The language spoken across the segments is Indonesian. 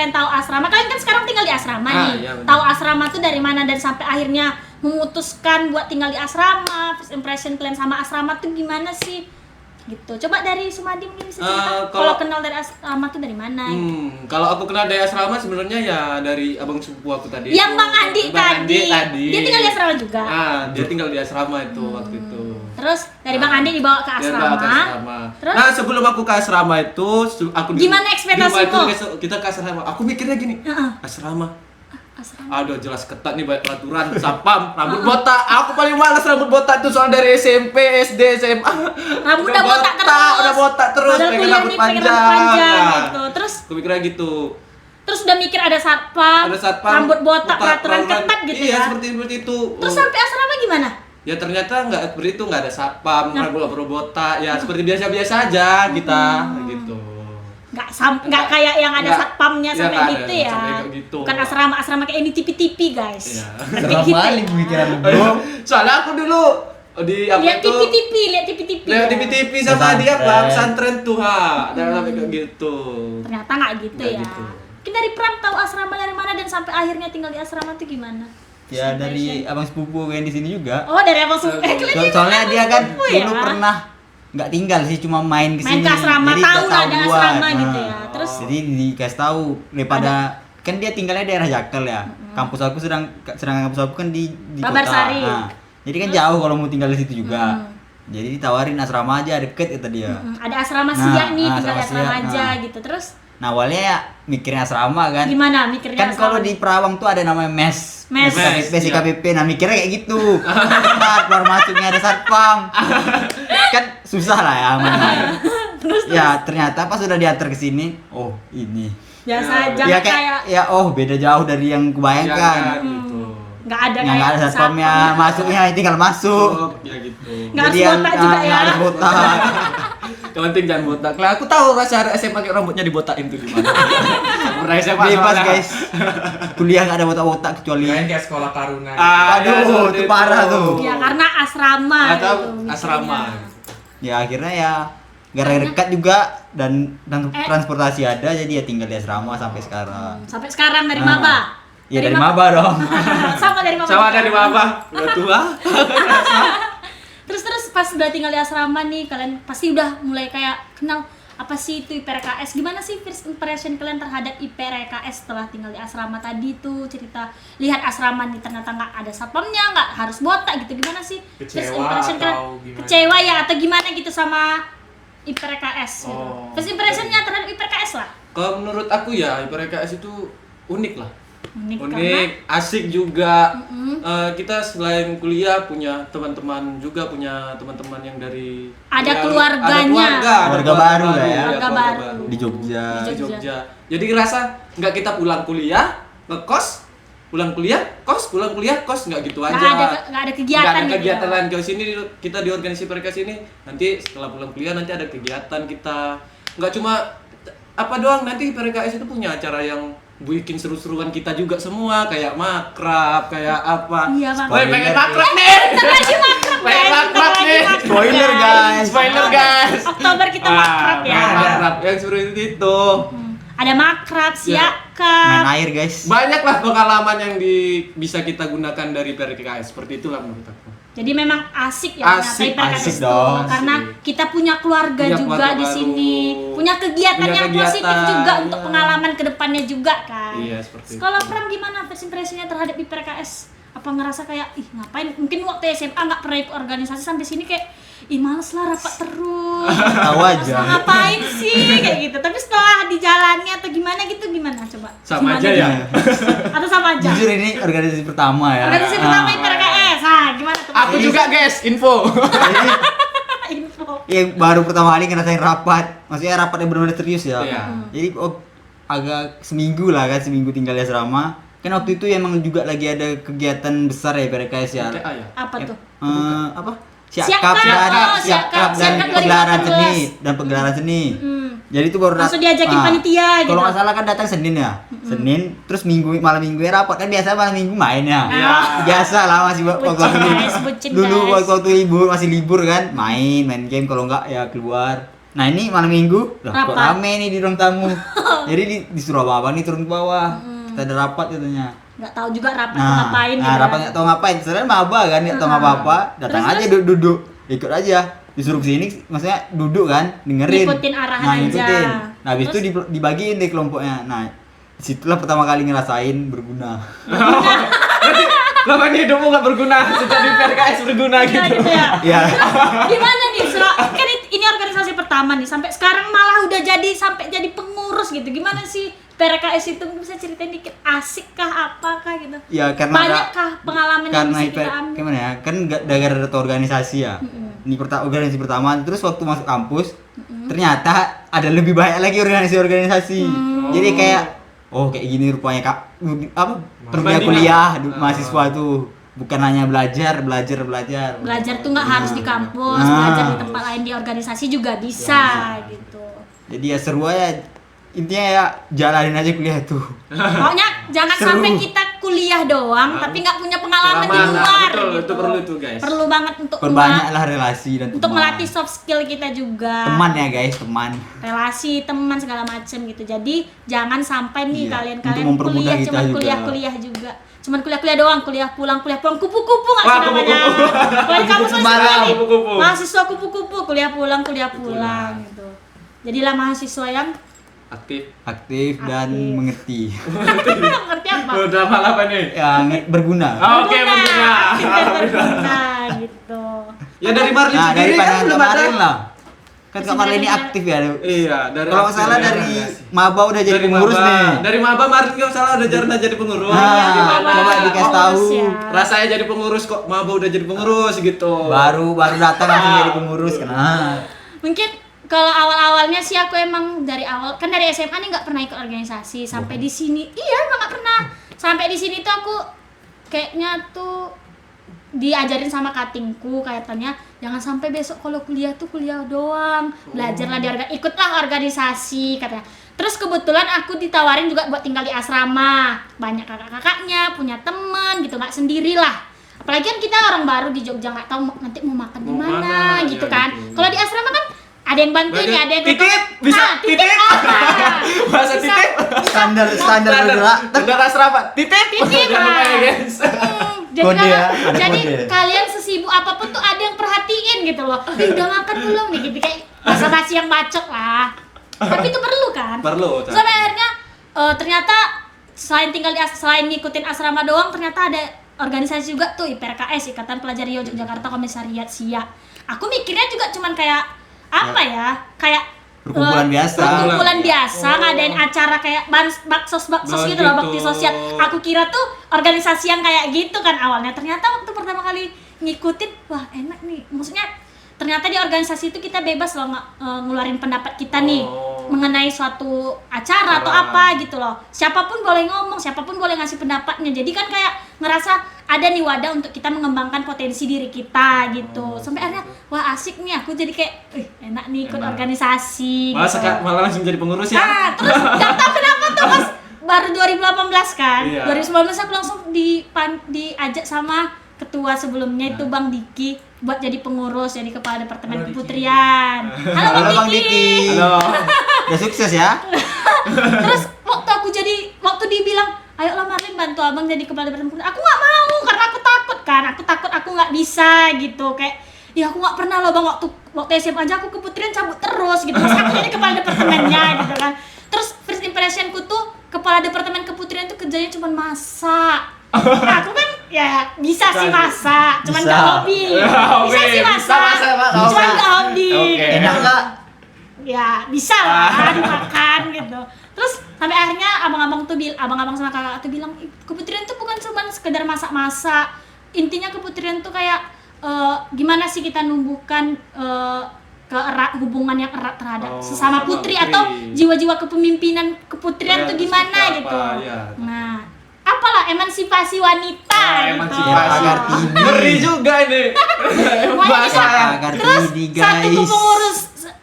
kalian tahu asrama, kalian kan sekarang tinggal di asrama nih. Iya, Tahu asrama tuh dari mana dan sampai akhirnya memutuskan buat tinggal di asrama. First impression kalian sama asrama tuh gimana sih? Gitu. Coba dari Sumadi mungkin bisa cerita. Kalau kenal dari asrama tuh dari mana? Kalau aku kenal dari asrama sebenarnya ya dari abang sepupu aku tadi. Yang Bang Andi tadi. Dia tinggal di asrama juga. Dia tinggal di asrama itu waktu itu. Terus dari Bang Andi dibawa ke asrama. Terus? Nah, sebelum aku ke asrama itu, aku gimana ekspektasimu? Kita ke asrama. Aku mikirnya gini, asrama. Aduh, jelas ketat nih banyak peraturan, sapam, rambut botak. Aku paling malas rambut botak itu soal dari SMP, SD, SMA. Rambut udah botak terus. Pengen rambut panjang gitu. Terus aku mikirnya gitu. Terus udah mikir ada satpam, rambut botak, peraturan ketat gitu iya, ya. seperti itu. Terus sampai asrama gimana? Ya ternyata nggak seperti itu, nggak ada satpam, rambut botak. Ya seperti biasa-biasa aja kita gitu. Nggak kayak yang ada satpamnya sampai gitu ya. Sampai gitu. Bukan asrama kayak ini TV guys. Iya. Kayak gitu. Balik pemikiran lu. Soalnya aku dulu di apa lihat itu? lihat TV. Lihat TV sama dia pesantren tuh sampai kayak gitu. Ternyata nggak gitu Nggak ya. gitu. Mungkin dari Pram tahu asrama dari mana dan sampai akhirnya tinggal di asrama tuh gimana? Ya dari abang sepupu yang di sini juga. Oh, dari abang sepupu. Soalnya dia kan dulu pernah nggak tinggal sih, cuma main ke sini. Main ke asrama, jadi tahu nggak ada gua. asrama gitu ya. Terus Jadi dikasih tahu daripada kan dia tinggalnya daerah Jaksel ya. Kampus aku sedang kampus aku kan di Babarsari. kota. Nah, jadi kan jauh kalau mau tinggal di situ juga. Jadi ditawarin asrama aja deket kata dia. ada asrama siak nih, tinggal di asrama siak, aja gitu. Terus Nah awalnya ya mikirnya asrama kan. gimana mikirnya? Kan kalau di Perawang tuh ada namanya mes. Mes. KPP. Nah mikirnya kayak gitu. Keluar masuknya ada satpam. Kan susah lah ya mana. Terus Ya ternyata pas sudah diantar ke sini, oh ini. biasa aja Ya kayak ya oh beda jauh dari yang kubayangkan. Gitu. nggak ada Yang nggak ada satpamnya, masuknya tinggal masuk. Ya gitu. Nggak harus Jadi yang botak juga ya. nggak harus botak. Yang penting jangan botak. Lah aku tahu rasa SMA pakai rambutnya dibotakin tuh gimana. Pernah SMA Bebas soalnya. guys. Kuliah nggak ada botak-botak kecuali. Kayak sekolah taruna. Aduh, itu parah tuh. Ya karena asrama Atau gitu, asrama. mikirnya. Ya akhirnya ya gara-gara dekat juga dan transportasi ada jadi ya tinggal di asrama sampai sekarang. Sampai sekarang dari maba. Ya dari maba dong. Sama dari maba. Sama dari maba. Udah tua. Terus pas udah tinggal di asrama nih, kalian pasti udah mulai kayak kenal apa sih itu IPRKS. Gimana sih first impression kalian terhadap IPRKS setelah tinggal di asrama tadi tuh, cerita lihat asrama nih ternyata nggak ada satpamnya, nggak harus botak gitu. Gimana sih first Kecewa impression kalian? atau gimana? Kecewa ya atau gimana gitu sama IPRKS gitu. Oh. First impressionnya terhadap IPRKS lah. Kalau menurut aku ya IPRKS itu unik lah. Unik Asik juga. Kita selain kuliah punya teman-teman juga, punya teman-teman yang dari Ada ya, keluarganya. ada Keluarga baru lah ya. Keluarga baru. Di Jogja. Di Di Jogja. Jadi ngerasa nggak kita pulang kuliah ngekos, pulang kuliah kos, pulang kuliah kos, nggak gitu aja. Nggak ada kegiatan. Nggak ada gitu kegiatan ya. lain. Ke sini kita di organisasi PRKS ini nanti setelah pulang kuliah nanti ada kegiatan kita. Nggak cuma apa doang, nanti PRKS itu punya acara yang bikin seru-seruan kita juga semua, kayak makrab, kayak apa. Iya, Bang. Woi, pengen makrab nih. Bentar lagi makrab, Pengen guys. makrab Bentar lagi nih. makrab, Spoiler, guys. Spoiler guys. Oktober kita makrab ya. Makrab yang seperti itu. Ada makrab, Main siakap. air guys. Banyak lah pengalaman yang bisa kita gunakan dari PRKS. Seperti itulah menurut aku. Jadi memang asik ya Asik, ternyata asik IPRKS itu. dong. Karena kita punya keluarga Punya juga keluarga di baru. sini, punya kegiatan Punya yang kegiatan, positif juga iya. untuk pengalaman kedepannya juga kan. Iya, seperti Sekolah itu. Pram gimana first impression-nya terhadap IPRKS? Apa ngerasa kayak ih ngapain? Mungkin waktu SMA nggak pernah ikut organisasi, sampai sini kayak ih males lah rapat terus. Tahu Males aja. lah, ngapain sih kayak gitu. Tapi setelah dijalani atau gimana gitu gimana coba? Sama Gimana aja gitu? ya. Atau sama aja? Jujur ini organisasi pertama ya. Organisasi pertama IPRKS. Gimana tuh? Aku juga guys, info. Jadi Info. yang baru pertama kali ngerasain rapat, maksudnya rapat yang benar-benar serius ya. Iya. Jadi agak seminggu lah kan, seminggu tinggal di asrama. Kan waktu itu emang juga lagi ada kegiatan besar ya PRKS ya. PTA ya. Apa tuh? Apa? Siakap, Siakap dan Siakap pegelaran 2018. seni dan pegelaran seni. Jadi itu baru Langsung diajakin panitia gitu. Kalau nggak salah kan datang Senin ya. Senin, terus malam minggu ya rapat kan biasa malam minggu main ya. Iya. Biasa lah masih waktu Bucin, guys, bucin, dulu guys. waktu libur masih libur kan main game kalau nggak ya keluar. Nah ini malam minggu, lah kok Rapat. rame nih di ruang tamu. Jadi disuruh abang nih turun ke bawah. Kita ada rapat katanya. Nggak tahu juga rapat tuh ngapain gitu. rapat nggak tahu ngapain. Sebenarnya maba kan nggak tahu apa-apa. Datang Terus, aja duduk, ikut aja. Disuruh kesini, maksudnya duduk kan, dengerin. Ngikutin arahan nah, aja. ngikutin. Nah, habis Terus? itu dibagiin deh kelompoknya. Nah, disitulah pertama kali ngerasain berguna. Berarti selama ini hidupmu nggak berguna, sejak di PRKS berguna Iya, gitu. gitu ya. Ya. Gimana nih, kan ini organisasi pertama nih, sampai sekarang malah udah sampai jadi pengurus gitu. Gimana sih PRKS itu, bisa ceritain dikit, asik kah, apakah gitu? Ya karena Banyak kah pengalaman yang karena bisa kita ambil? gimana ya? Kan gara-gara ada organisasi ya. Ini organisasi pertama, terus waktu masuk kampus ternyata ada lebih banyak lagi organisasi-organisasi. Jadi kayak kayak gini rupanya Kak. Apa? Dunia kuliah mahasiswa tuh bukan hanya belajar. Belajar tuh nggak harus di kampus, Nah. belajar di tempat lain, di organisasi juga bisa gitu. Jadi ya seru aja. Intinya ya jalanin aja kuliah tuh. Pokoknya jangan Seru. sampai kita kuliah doang tapi nggak punya pengalaman di Pengalaman, luar betul, gitu. itu perlu tuh, guys. Perlu banget untuk Perbanyaklah relasi dan untuk teman. melatih soft skill kita juga. Teman ya guys, teman. Relasi, teman segala macem gitu. Jadi jangan sampai nih Iya, kalian-kalian untuk mempermudah kuliah kita cuman juga. kuliah juga. Cuman kuliah doang, kuliah pulang, kupu-kupu nggak sih Wah, namanya? kupu-kupu. Kalau di kampus Kupu-kupu masih malam. nih, Kupu-kupu. mahasiswa kupu-kupu, kuliah pulang gitu. Jadilah mahasiswa yang Aktif. Dan Aktif. mengerti. ngerti apa? Udah malah apa nih? Ya berguna. Oke, berguna. Berguna gitu. Ya dari Marlin Nah, dari sendiri kan pandangan belum Kak ada. Marlin lah. Kan Kak Marlin ini aktif ya. Iya, dari Kalau nggak salah dari maba udah jadi dari pengurus maba. nih. Dari maba Marlin kalau salah udah jarang jadi pengurus. Nah, Gimana? coba dikasih tahu. Pengurus ya. Rasanya jadi pengurus kok maba udah jadi pengurus gitu. Baru datang langsung jadi pengurus kan. Mungkin kalau awal-awalnya sih aku emang dari awal kan dari SMA nih nggak pernah ikut organisasi sampai di sini. Iya, emang nggak pernah. Sampai di sini tuh aku kayaknya tuh diajarin sama katingku katanya jangan sampai besok kalau kuliah tuh kuliah doang, belajarlah ikutlah organisasi katanya. Terus kebetulan aku ditawarin juga buat tinggal di asrama, banyak kakak-kakaknya, punya teman gitu, nggak sendirilah. Apalagi kan kita orang baru di Jogja, nggak tahu nanti mau makan di Mau mana mana, gitu ya kan. gitu. Kalau di asrama kan ada yang bantuin Berarti ya, ada yang titip, bisa titip. Bisa, Bahasa titip. Standar bergerak. Udah asrama. Titip. Titip, Jangan lupa ya, ah. guys. Jadi, Kode ya, ada jadi kode. kalian sesibuk apapun tuh ada yang perhatiin gitu loh. Udah makan belum nih gitu, kayak basa-basi yang bacot lah. Tapi itu perlu kan? Perlu. Terus sampai akhirnya ternyata selain ngikutin asrama doang, ternyata ada organisasi juga tuh IPRKS, Ikatan Pelajar Yogyakarta Komisariat SIA. Aku mikirnya juga cuman kayak apa ya? Kayak Perkumpulan biasa. Perkumpulan biasa, ngadain acara kayak baksos Oh, gitu loh, gitu. bakti sosial. Aku kira tuh organisasi yang kayak gitu kan awalnya. Ternyata waktu pertama kali ngikutin, wah enak nih. Maksudnya ternyata di organisasi itu kita bebas loh ngeluarin pendapat kita nih mengenai suatu acara atau apa gitu loh. Siapapun boleh ngomong, siapapun boleh ngasih pendapatnya. Jadi kan kayak ngerasa ada nih wadah untuk kita mengembangkan potensi diri kita gitu. Sampai akhirnya wah asik nih, aku jadi kayak enak nih ikut Enak. organisasi. Malah langsung jadi pengurus ya. Nah, terus gak tau kenapa tuh pas baru 2018 kan. Iya. 2019 aku langsung diajak sama ketua sebelumnya itu Bang Diki buat jadi pengurus, jadi kepala departemen keputrian. Halo Halo Bang Bang Diki. Diki. Halo. Udah sukses ya. Terus waktu dibilang ayolah Marlin bantu abang jadi kepala departemen keputrian, aku nggak mau karena aku takut kan. Aku takut aku nggak bisa gitu, kayak ya aku nggak pernah loh Bang, waktu SMA aja aku keputrian cabut terus gitu, masa aku jadi kepala departemennya gitu kan. Terus first impressionku tuh kepala departemen keputrian tuh kerjanya cuma masak. Nah, aku kan ya bisa sih masak, cuman Bisa. gak hobi. Bisa sih masak, Bisa, cuman gak hobi. Oke. Enak nggak? Ya bisa lah dimakan gitu. Terus sampai akhirnya abang-abang sama kakak tuh bilang keputrian tuh bukan cuma sekedar masak-masak. Intinya keputrian tuh kayak gimana sih kita numbuhkan hubungan yang erat terhadap sesama sama putri putri. atau jiwa-jiwa kepemimpinan keputrian Ya, tuh itu gimana seperti gitu. apa, ya. Nah, apalah emansipasi wanita gitu. Emansipasi. Kartini. Ngeri juga ini. Bahasa. Terus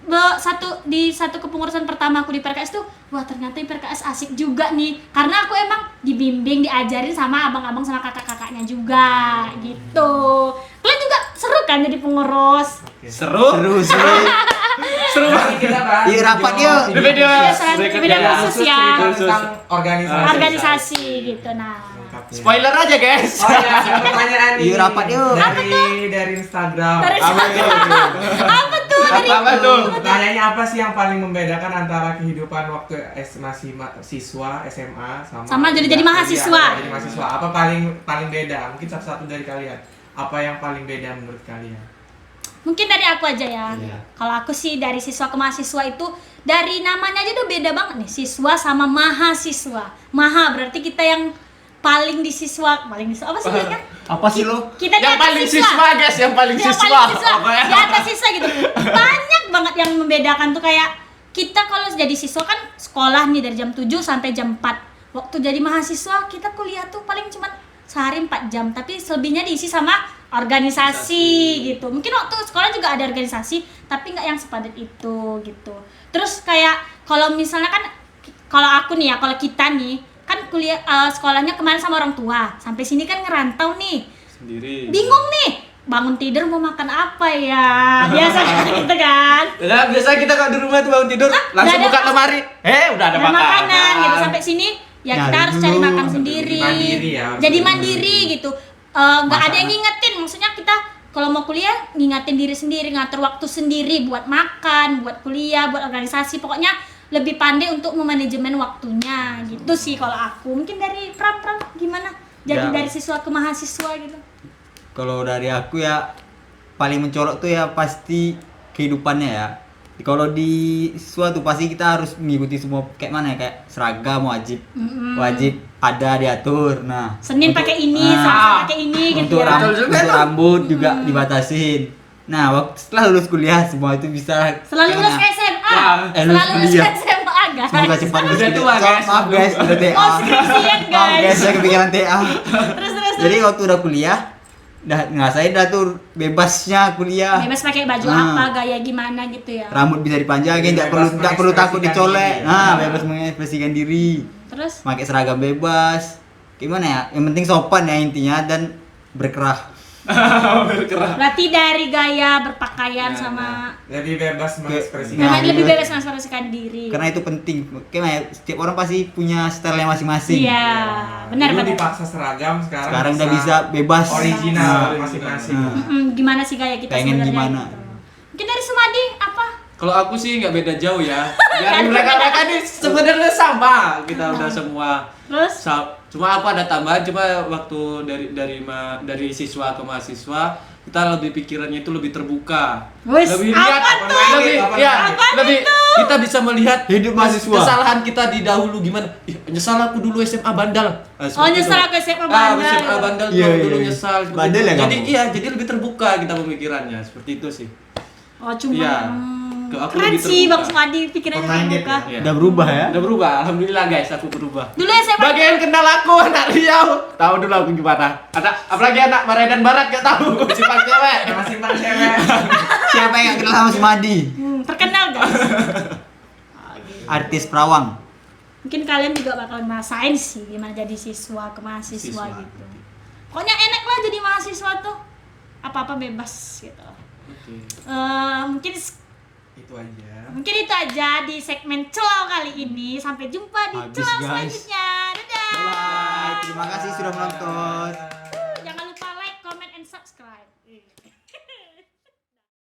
Terus satu kepengurusan pertama aku di PRKS tuh, wah ternyata PRKS asik juga nih, karena aku emang dibimbing, diajarin sama abang-abang sama kakak-kakaknya juga gitu. Kalian juga seru kan jadi pengurus? Seru. Seru sih. Seru banget. Nanti kita bahas Iya, rapat video- yuk. Di video Video khusus ya. tentang organisasi. Organisasi gitu. Nah, Lengkapnya. Spoiler aja guys. Oh iya, ada pertanyaan nih. Yuk, rapat yuk. Dari Instagram. dari apa tuh? Dari Apa tuh? Pertanyaannya apa sih yang paling membedakan antara kehidupan waktu masih siswa SMA Sama jadi mahasiswa. Iya, jadi mahasiswa. Apa paling beda? Mungkin satu-satu dari kalian. Apa yang paling beda menurut kalian? Mungkin dari aku aja ya. Iya. Kalau aku sih dari siswa ke mahasiswa itu dari namanya aja udah beda banget nih. Siswa sama mahasiswa. Maha berarti kita yang paling di siswa apa sih kan? Apa sih lo? Kita di Yang atas paling siswa guys, yang paling Yang siswa. paling siswa. Apa ya? Di atas siswa gitu. Banyak banget yang membedakan tuh kayak kita kalau jadi siswa kan sekolah nih dari jam 7 sampai jam 4. Waktu jadi mahasiswa kita kuliah tuh paling cuma sehari 4 jam, tapi selebihnya diisi sama organisasi gitu. Mungkin waktu sekolah juga ada organisasi, tapi nggak yang sepadat itu gitu. Terus kayak kalau misalnya kan kalau aku nih ya, kalau kita nih kan kuliah sekolahnya kemarin sama orang tua, sampai sini kan ngerantau nih. Sendiri. Bingung nih, bangun tidur mau makan apa ya? Biasa kan gitu kan. Ya, biasa kita kalau di rumah tuh bangun tidur langsung udah ada buka lemari. Udah ada Ada makanan makanan gitu. Sampai sini ya kita Nyari harus cari dulu. makan sendiri. Mandiri ya, harus Jadi mandiri. mandiri gitu. Nggak ada yang ngingetin, maksudnya kita kalau mau kuliah ngingetin diri sendiri, ngatur waktu sendiri buat makan, buat kuliah, buat organisasi, pokoknya lebih pandai untuk memanajemen waktunya gitu sih kalau aku. Mungkin dari Pram gimana? Jadi Ya. dari siswa ke mahasiswa gitu. Kalau dari aku ya paling mencolok tuh ya pasti kehidupannya ya. Kalau di siswa tuh pasti kita harus mengikuti semua kayak mana ya, kayak seragam wajib. Wajib ada diatur. Nah, Senin untuk- pakai ini, nah, Selasa pakai ini gitu untuk, ya. Betul juga untuk tuh. rambut juga dibatasin. Nah, setelah lulus kuliah semua itu bisa Selalu lulus karena- SMA. Wah, Selalu lulus kuliah. SMA guys. Semoga cepat lulus Udah kuliah. tua, guys. Maaf guys, udah TA. Oh, skripsian, Maaf guys. guys, saya kepikiran TA. Terus. Jadi waktu udah kuliah, udah ngerasain dah tuh bebasnya kuliah. Bebas pakai baju Nah. apa, gaya gimana gitu ya. Rambut bisa dipanjangin, Bebas nggak perlu takut mengekspresikan dicolek. diri. Nah, bebas mengekspresikan diri. Terus Pakai seragam bebas. Gimana ya? Yang penting sopan ya intinya dan berkerah. Berkerah. berarti dari gaya berpakaian Nah, sama Lebih bebas mengekspresikan. Nah, lebih gitu. bebas mengekspresikan diri. Karena itu penting. Kayak setiap orang pasti punya style masing-masing. Iya, benar Dulu benar. dipaksa seragam, Sekarang udah bisa bebas. original Nah, masing-masing. nah. Gimana sih gaya kita Pengen sebenarnya? gimana? Gitu. Mungkin dari Sumadi apa? Kalau aku sih nggak beda jauh ya. Dari mereka ini sebenarnya sama. Kita udah semua. Terus Cuma apa ada tambahan, cuma waktu dari siswa ke mahasiswa kita lebih pikirannya itu lebih terbuka. Wes, Lebih apa lihat tuh? lebih Apa ya, apa lebih itu? kita bisa melihat Hidup mahasiswa. kesalahan kita di dahulu gimana. Ih, nyesal aku dulu SMA bandel. Nah, seperti Oh, nyesal itu. aku SMA bandel. SMA bandel Iya, tuh iya, dulu iya. nyesal seperti Bandel itu. ya Jadi kamu? iya, jadi lebih terbuka kita pemikirannya seperti itu sih. Oh, cuma Iya. Ke aku keren lebih sih terbuka. Bang Sumadi pikirannya Open-minded terbuka. Iya. Udah berubah ya? Udah berubah, alhamdulillah guys, aku berubah. Dulu SMA Bagi yang kenal aku anak Riau, tahu dulu aku gimana. Apalagi anak Medan Barat gak tahu sifat cewek. Masih pan cewek. Siapa yang gak kenal sama Sumadi? terkenal guys. Artis perawang. Mungkin kalian juga bakal ngerasain sih gimana jadi siswa ke mahasiswa Siswa. gitu. Pokoknya enak lah jadi mahasiswa tuh. Apa-apa bebas gitu. Oke. Mungkin Itu aja. mungkin itu aja di segmen Celau kali ini. Sampai jumpa di Habis, Celau guys. selanjutnya. Dadah. Bye. Terima kasih sudah menonton. Jangan lupa like, comment, and subscribe.